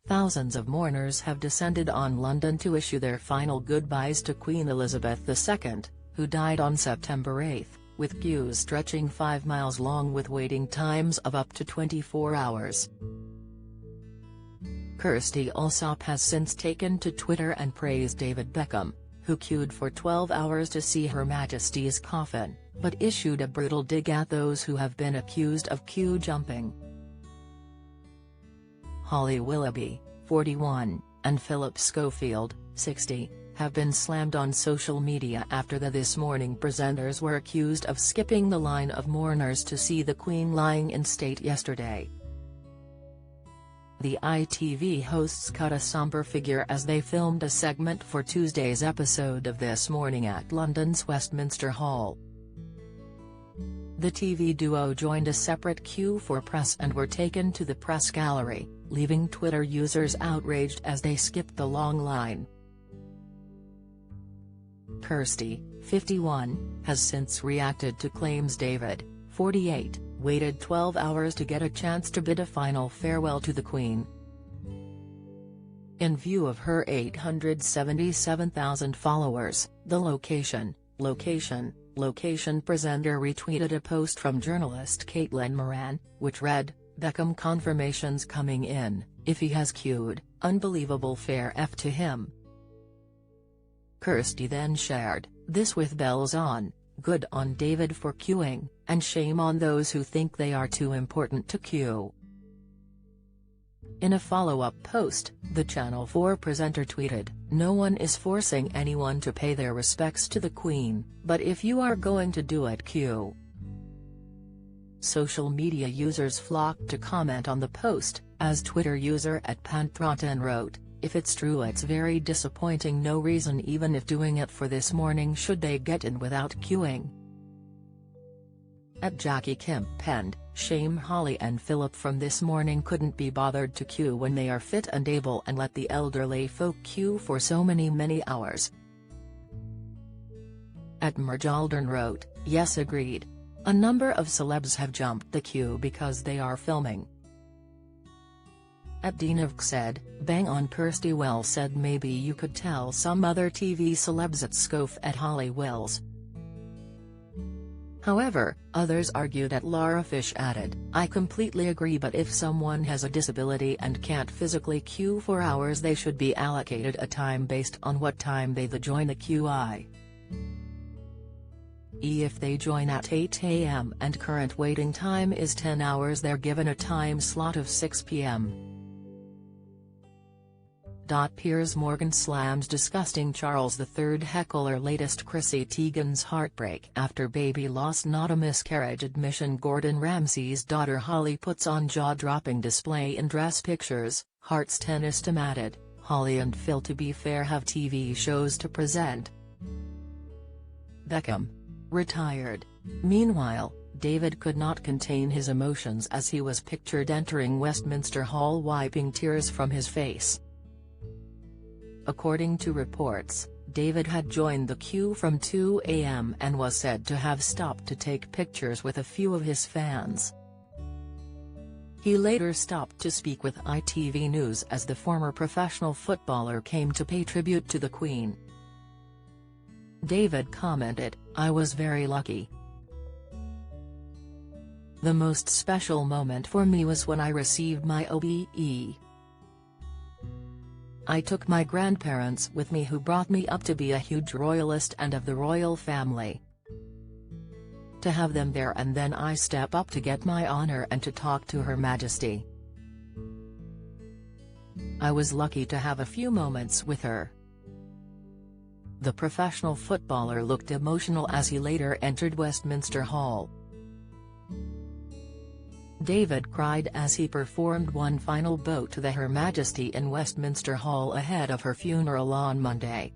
Thousands of mourners have descended on London to issue their final goodbyes to Queen Elizabeth II, who died on September 8, with queues stretching 5 miles long with waiting times of up to 24 hours. Kirstie Allsopp has since taken to Twitter and praised David Beckham, who queued for 12 hours to see Her Majesty's coffin, but issued a brutal dig at those who have been accused of queue jumping. Holly Willoughby, 41, and Philip Schofield, 60, have been slammed on social media after the This Morning presenters were accused of skipping the line of mourners to see the Queen lying in state yesterday. The ITV hosts cut a somber figure as they filmed a segment for Tuesday's episode of This Morning at London's Westminster Hall. The TV duo joined a separate queue for press and were taken to the press gallery, leaving Twitter users outraged as they skipped the long line. Kirstie, 51, has since reacted to claims David, 48, waited 12 hours to get a chance to bid a final farewell to the Queen. In view of her 877,000 followers, the location presenter retweeted a post from journalist Caitlin Moran, which read, "Beckham confirmations coming in, if he has queued, unbelievable fair F to him." Kirstie then shared, "This with bells on, good on David for queuing, and shame on those who think they are too important to queue." In a follow-up post, the Channel 4 presenter tweeted, "No one is forcing anyone to pay their respects to the Queen, but if you are going to do it, queue." Social media users flocked to comment on the post, as Twitter user @Panthrotten wrote, "If it's true it's very disappointing, no reason even if doing it for This Morning should they get in without queuing." Jackie Kim penned, "Shame Holly and Philip from This Morning couldn't be bothered to queue when they are fit and able and let the elderly folk queue for so many hours." @Merjaldern wrote, "Yes, agreed. A number of celebs have jumped the queue because they are filming." @Dinavk said, "Bang on Kirstie, well said, maybe you could tell some other TV celebs at Scof at Holly Wills." However, others argued. Lara Fish added, "I completely agree, but if someone has a disability and can't physically queue for hours, they should be allocated a time based on what time they join the queue, if they join at 8 a.m. and current waiting time is 10 hours, they're given a time slot of 6 p.m. Piers Morgan slams disgusting Charles III heckler, latest Chrissy Teigen's heartbreak after baby loss not a miscarriage admission. Gordon Ramsay's daughter Holly puts on jaw-dropping display in dress pictures. Hearts tennis team added, "Holly and Phil, to be fair, have TV shows to present." Beckham retired. Meanwhile, David could not contain his emotions as he was pictured entering Westminster Hall wiping tears from his face. According to reports, David had joined the queue from 2 a.m. and was said to have stopped to take pictures with a few of his fans. He later stopped to speak with ITV News as the former professional footballer came to pay tribute to the Queen. David commented, "I was very lucky. The most special moment for me was when I received my OBE. I took my grandparents with me who brought me up to be a huge royalist and of the royal family. To have them there and then I step up to get my honor and to talk to Her Majesty. I was lucky to have a few moments with her." The professional footballer looked emotional as he later entered Westminster Hall. David cried as he performed one final bow to Her Majesty in Westminster Hall ahead of her funeral on Monday.